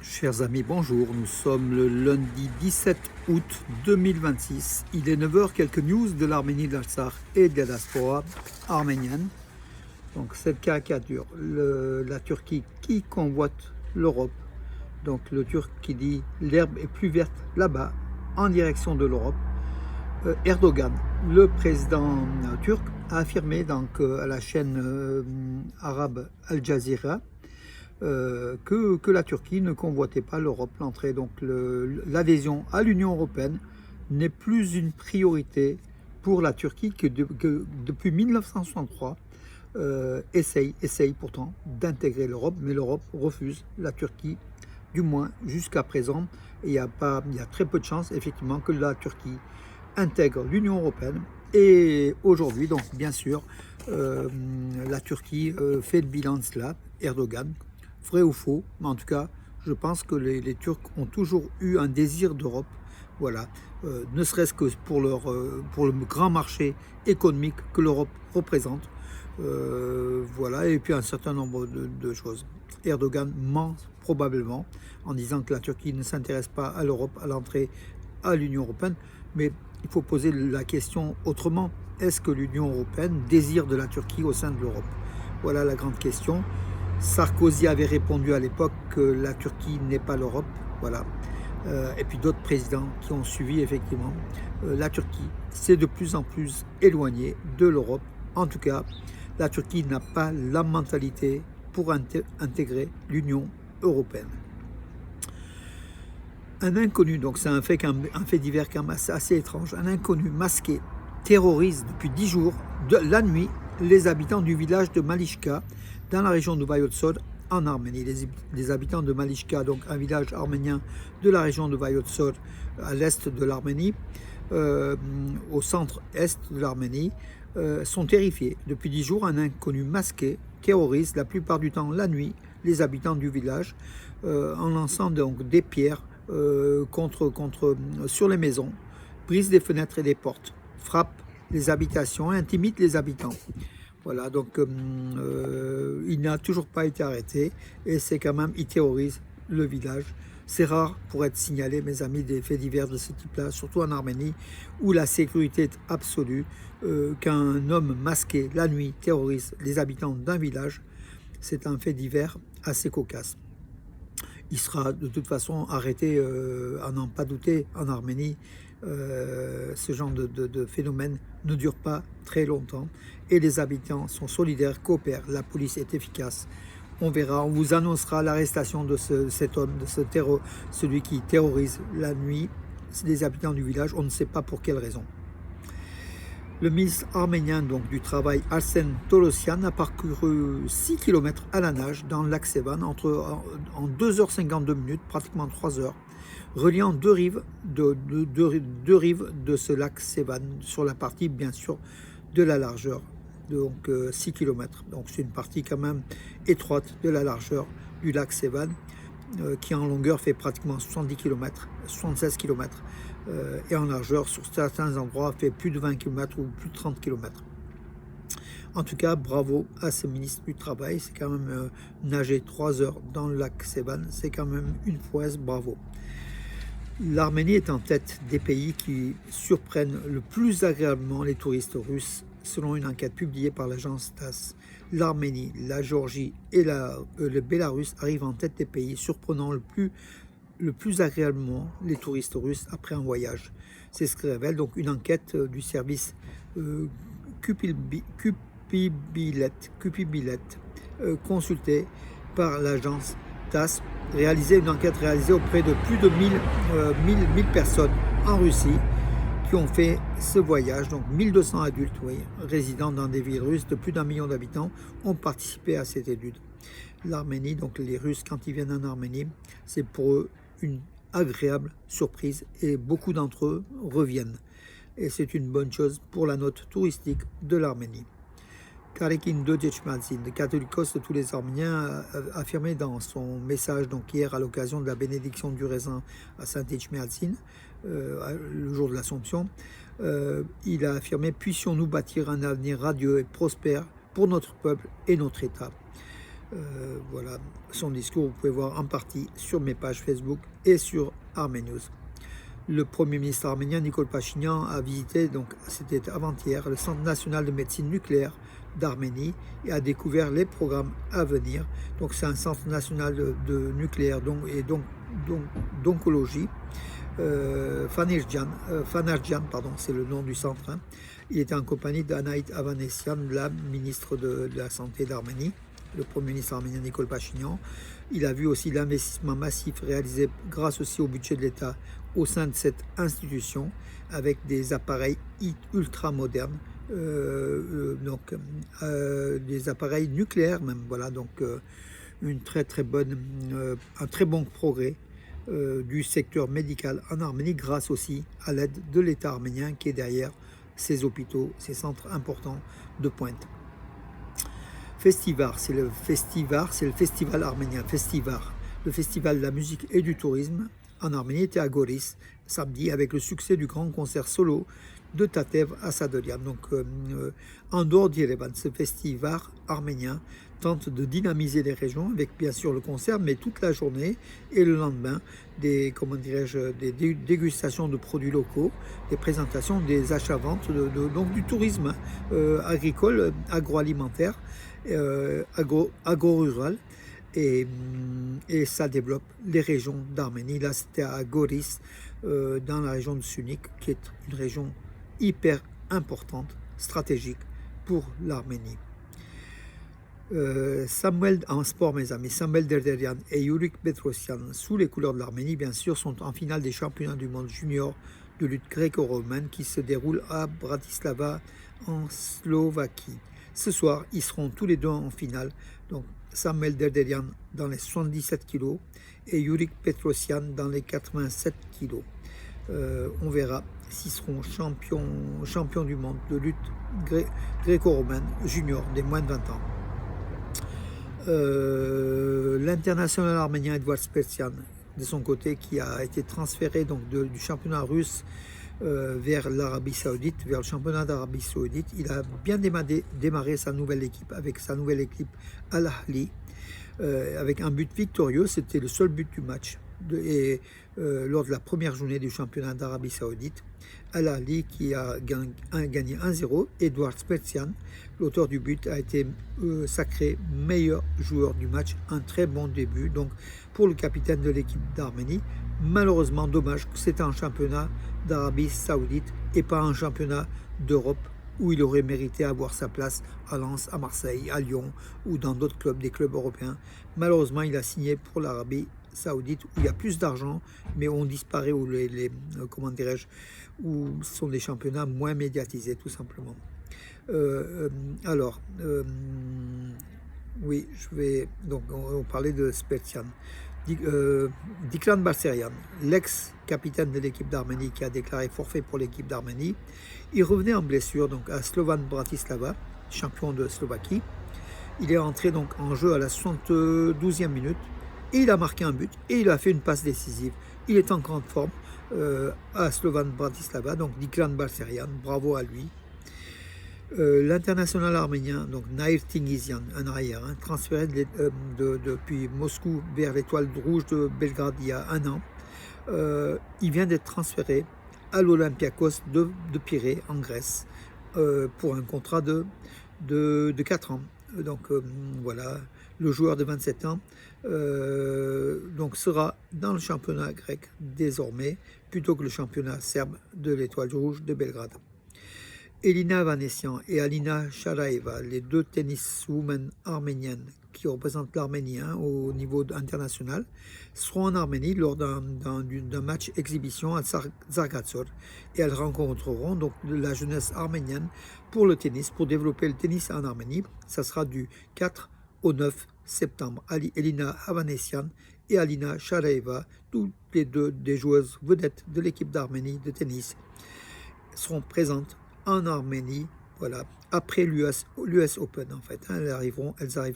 Chers amis, bonjour. Nous sommes le lundi 17 août 2026. Il est 9 heures, quelques news de l'Arménie, de l'Artsakh et de la diaspora arménienne. Donc cette caricature, la Turquie qui convoite l'Europe. Donc le Turc qui dit l'herbe est plus verte là-bas, en direction de l'Europe. Erdogan, le président turc, a affirmé donc, à la chaîne arabe Al Jazeera que la Turquie ne convoitait pas l'Europe, l'entrée. Donc l'adhésion à l'Union européenne n'est plus une priorité pour la Turquie que depuis 1963 essaye pourtant d'intégrer l'Europe, mais l'Europe refuse la Turquie, du moins jusqu'à présent. Et il y a très peu de chances effectivement que la Turquie intègre l'Union européenne. Et aujourd'hui, donc bien sûr, la Turquie fait le bilan de cela, Erdogan, vrai ou faux, mais en tout cas, je pense que les Turcs ont toujours eu un désir d'Europe, voilà, ne serait-ce que pour le grand marché économique que l'Europe représente, voilà, et puis un certain nombre de choses. Erdogan ment probablement en disant que la Turquie ne s'intéresse pas à l'Europe, à l'entrée à l'Union européenne, mais il faut poser la question autrement. Est-ce que l'Union européenne désire de la Turquie au sein de l'Europe? Voilà la grande question. Sarkozy avait répondu à l'époque que la Turquie n'est pas l'Europe. Voilà. Et puis d'autres présidents qui ont suivi effectivement. La Turquie s'est de plus en plus éloignée de l'Europe. En tout cas, la Turquie n'a pas la mentalité pour intégrer l'Union européenne. Un inconnu, donc c'est un fait divers quand même assez étrange, un inconnu masqué terrorise depuis 10 jours, de la nuit, les habitants du village de Malishka, dans la région de Vayotsod, en Arménie. Les habitants de Malishka, donc un village arménien de la région de Vayotsod, à l'est de l'Arménie, au centre-est de l'Arménie, sont terrifiés. Depuis 10 jours, un inconnu masqué terrorise la plupart du temps la nuit les habitants du village, en lançant donc des pierres sur les maisons, brise des fenêtres et des portes, frappe les habitations et intimide les habitants. Voilà, donc il n'a toujours pas été arrêté et c'est quand même, il terrorise le village. C'est rare pour être signalé, mes amis, des faits divers de ce type-là, surtout en Arménie, où la sécurité est absolue, qu'un homme masqué, la nuit, terrorise les habitants d'un village. C'est un fait divers assez cocasse. Il sera de toute façon arrêté, à n'en pas douter, en Arménie. Ce genre de phénomène ne dure pas très longtemps et les habitants sont solidaires, coopèrent, la police est efficace. On verra, on vous annoncera l'arrestation de cet homme, celui qui terrorise la nuit les habitants du village, on ne sait pas pour quelle raison. Le ministre arménien donc, du Travail, Arsen Tolosian, a parcouru 6 km à la nage dans le lac Sevan en 2h52, pratiquement 3 heures, reliant deux rives de ce lac Sevan, sur la partie bien sûr de la largeur, donc 6 km. Donc c'est une partie quand même étroite de la largeur du lac Sevan, qui en longueur fait pratiquement 70 km, 76 km, et en largeur sur certains endroits fait plus de 20 km ou plus de 30 km. En tout cas, bravo à ce ministre du Travail, c'est quand même nager 3 heures dans le lac Sevan, c'est quand même une prouesse, bravo. L'Arménie est en tête des pays qui surprennent le plus agréablement les touristes russes, selon une enquête publiée par l'agence TASS. L'Arménie, la Géorgie et le Bélarus arrivent en tête des pays surprenant le plus agréablement les touristes russes après un voyage. C'est ce que révèle donc une enquête du service Cupibilet, consulté par l'agence TASS, une enquête réalisée auprès de plus de 1000 personnes en Russie qui ont fait ce voyage. Donc 1200 adultes, résidant dans des villes russes de plus d'1 million d'habitants, ont participé à cette étude. L'Arménie, donc les Russes, quand ils viennent en Arménie, c'est pour eux une agréable surprise et beaucoup d'entre eux reviennent. Et c'est une bonne chose pour la note touristique de l'Arménie. Karekin Dodjechmadzin, le catholicos de tous les Arméniens, a affirmé dans son message donc hier à l'occasion de la bénédiction du raisin à Saint-Echmadzin, le jour de l'Assomption, il a affirmé « Puissions-nous bâtir un avenir radieux et prospère pour notre peuple et notre État ». Voilà son discours, vous pouvez voir en partie sur mes pages Facebook et sur Armenews. Le Premier ministre arménien Nikol Pachinian a visité, donc c'était avant-hier, le Centre national de médecine nucléaire d'Arménie et a découvert les programmes à venir. Donc c'est un centre national de nucléaire et d'oncologie. Fanarjan, pardon, c'est le nom du centre. Hein. Il était en compagnie d'Anaït Avanessian, la ministre de la Santé d'Arménie, le Premier ministre arménien Nikol Pachinian. Il a vu aussi l'investissement massif réalisé grâce aussi au budget de l'État au sein de cette institution avec des appareils ultra modernes, des appareils nucléaires même. Voilà, donc un très bon progrès du secteur médical en Arménie grâce aussi à l'aide de l'État arménien qui est derrière ces hôpitaux, ces centres importants de pointe. Festivar, c'est le festival arménien. Festivar, le festival de la musique et du tourisme en Arménie était à Goris samedi avec le succès du grand concert solo de Tatev Asadorian. Donc en dehors d'Yerevan, ce festival arménien tente de dynamiser les régions avec bien sûr le concert, mais toute la journée et le lendemain des dégustations de produits locaux, des présentations, des achats-ventes, donc du tourisme agricole, agroalimentaire, agro-rural. Et ça développe les régions d'Arménie. Là, c'était à Goris, dans la région de Sunik, qui est une région hyper importante, stratégique pour l'Arménie. En sport, mes amis, Samuel Derderian et Yurik Petrosyan, sous les couleurs de l'Arménie, bien sûr, sont en finale des championnats du monde junior de lutte gréco-romaine qui se déroule à Bratislava, en Slovaquie. Ce soir, ils seront tous les deux en finale. Donc, Samuel Derderian dans les 77 kg et Yurik Petrosyan dans les 87 kg. On verra s'ils seront champions du monde de lutte gréco-romaine junior des moins de 20 ans. L'international arménien Edouard Spetzian, de son côté, qui a été transféré donc du championnat russe vers l'Arabie Saoudite, vers le championnat d'Arabie Saoudite. Il a bien démarré sa nouvelle équipe avec sa nouvelle équipe Al-Ahli, avec un but victorieux. C'était le seul but du match. Lors de la première journée du championnat d'Arabie Saoudite, Al-Ahli qui a gagné 1-0. Edouard Spetzian, l'auteur du but, a été sacré meilleur joueur du match. Un très bon début donc pour le capitaine de l'équipe d'Arménie. Malheureusement, dommage que c'était un championnat d'Arabie Saoudite et pas un championnat d'Europe où il aurait mérité avoir sa place à Lens, à Marseille, à Lyon ou dans d'autres clubs, des clubs européens. Malheureusement, il a signé pour l'Arabie Saoudite où il y a plus d'argent, mais on disparaît où où ce sont des championnats moins médiatisés, tout simplement. Oui, je vais donc on parlait de Spetzian. Diklan Balserian, l'ex-capitaine de l'équipe d'Arménie qui a déclaré forfait pour l'équipe d'Arménie, il revenait en blessure donc à Slovan Bratislava, champion de Slovaquie. Il est entré donc en jeu à la 72e minute et il a marqué un but et il a fait une passe décisive. Il est en grande forme à Slovan Bratislava, donc Diklan Balserian, bravo à lui. L'international arménien, donc Nair Tingizyan, un arrière, transféré depuis Moscou vers l'Étoile Rouge de Belgrade il y a un an. Il vient d'être transféré à l'Olympiakos de Pirée en Grèce pour un contrat de 4 ans. Donc voilà, le joueur de 27 ans donc sera dans le championnat grec désormais plutôt que le championnat serbe de l'Étoile Rouge de Belgrade. Elina Vanessian et Alina Sharaeva, les deux tenniswomen arméniennes qui représentent l'Arménie au niveau international, seront en Arménie lors d'un match exhibition à Zargatsor et elles rencontreront donc la jeunesse arménienne pour le tennis, pour développer le tennis en Arménie. Ça sera du 4 au 9 septembre. Elina Vanessian et Alina Sharaeva, toutes les deux des joueuses vedettes de l'équipe d'Arménie de tennis, seront présentes en Arménie, voilà, après l'US Open en fait. Elles arriveront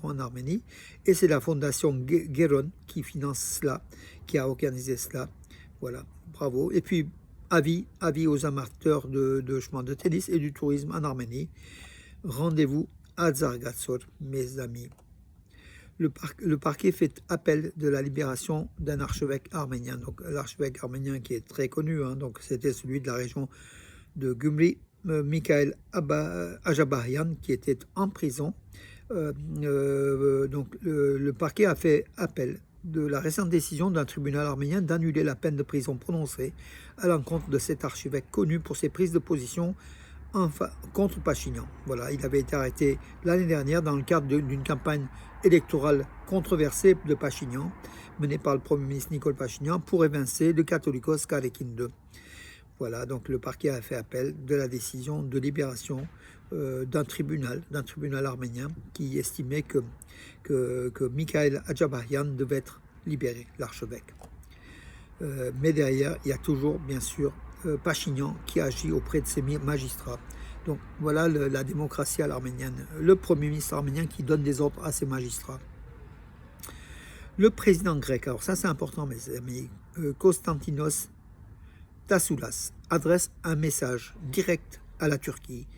en Arménie et c'est la fondation Geron qui finance cela, qui a organisé cela. Voilà, bravo. Et puis avis aux amateurs de tennis et du tourisme en Arménie. Rendez-vous à Zargatsor, mes amis. le parquet fait appel de la libération d'un archevêque arménien. Donc l'archevêque arménien qui est très connu, hein, donc c'était celui de la région de Gümrü, Mikhail Ajabahian, qui était en prison. Donc le parquet a fait appel de la récente décision d'un tribunal arménien d'annuler la peine de prison prononcée à l'encontre de cet archevêque connu pour ses prises de position contre Pachinian. Voilà, il avait été arrêté l'année dernière dans le cadre d'une campagne électorale controversée de Pachinian, menée par le Premier ministre Nicole Pachinian pour évincer le catholicos Karekin II. Voilà, donc le parquet a fait appel de la décision de libération d'un tribunal arménien qui estimait que Mikhail Ajabahian devait être libéré, l'archevêque. Mais derrière, il y a toujours, bien sûr, Pachinian qui agit auprès de ses magistrats. Donc voilà la démocratie à l'arménienne. Le Premier ministre arménien qui donne des ordres à ses magistrats. Le président grec, alors ça c'est important mes amis, Konstantinos Tassoulas adresse un message direct à la Turquie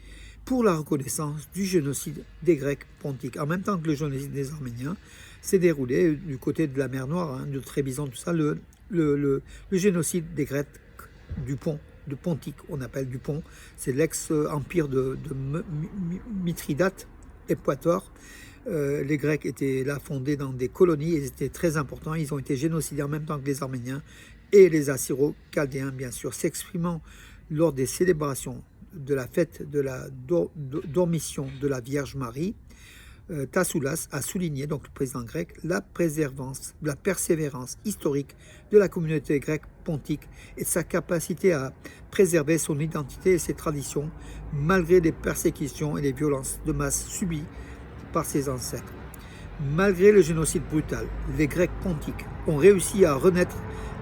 pour la reconnaissance du génocide des Grecs pontiques. En même temps que le génocide des Arméniens s'est déroulé du côté de la mer Noire, hein, de Trébizond, tout ça, le génocide des Grecs du Pont, de Pontique, on appelle du Pont, c'est l'ex-empire de Mithridate, Équateur. Les Grecs étaient là fondés dans des colonies, ils étaient très importants, ils ont été génocidés en même temps que les Arméniens et les Assyro-Chaldéens, bien sûr, s'exprimant lors des célébrations de la fête de la dormition de la Vierge Marie. Tassoulas a souligné, donc le président grec, la persévérance historique de la communauté grecque pontique et sa capacité à préserver son identité et ses traditions malgré les persécutions et les violences de masse subies par ses ancêtres. Malgré le génocide brutal, les Grecs pontiques ont réussi à renaître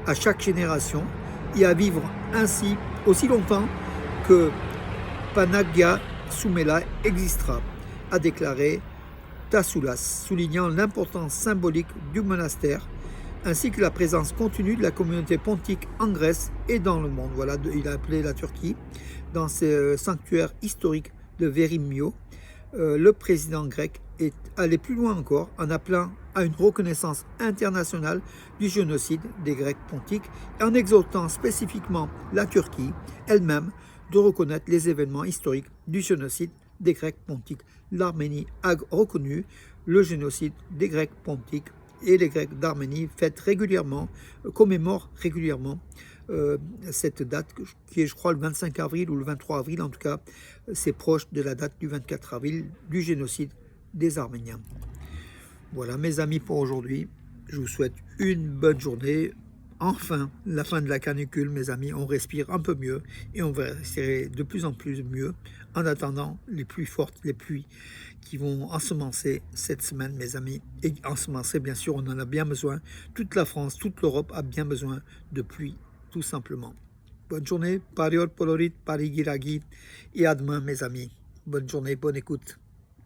à chaque génération et à vivre ainsi aussi longtemps que Panagia Soumela existera, a déclaré Tassoulas, soulignant l'importance symbolique du monastère ainsi que la présence continue de la communauté pontique en Grèce et dans le monde. Voilà, il a appelé la Turquie dans ses sanctuaires historiques de Vérimio. Le président grec est allé plus loin encore en appelant à une reconnaissance internationale du génocide des Grecs pontiques et en exhortant spécifiquement la Turquie elle-même de reconnaître les événements historiques du génocide des Grecs pontiques. L'Arménie a reconnu le génocide des Grecs pontiques et les Grecs d'Arménie commémorent régulièrement cette date qui est, je crois, le 25 avril ou le 23 avril, en tout cas, c'est proche de la date du 24 avril du génocide des Arméniens. Voilà mes amis pour aujourd'hui, je vous souhaite une bonne journée. Enfin, la fin de la canicule, mes amis, on respire un peu mieux et on va respirer de plus en plus mieux en attendant les pluies fortes, les pluies qui vont ensemencer cette semaine, mes amis. Et ensemencer, bien sûr, on en a bien besoin. Toute la France, toute l'Europe a bien besoin de pluie, tout simplement. Bonne journée, pariol polorit, parigiragi et à demain, mes amis. Bonne journée, bonne écoute.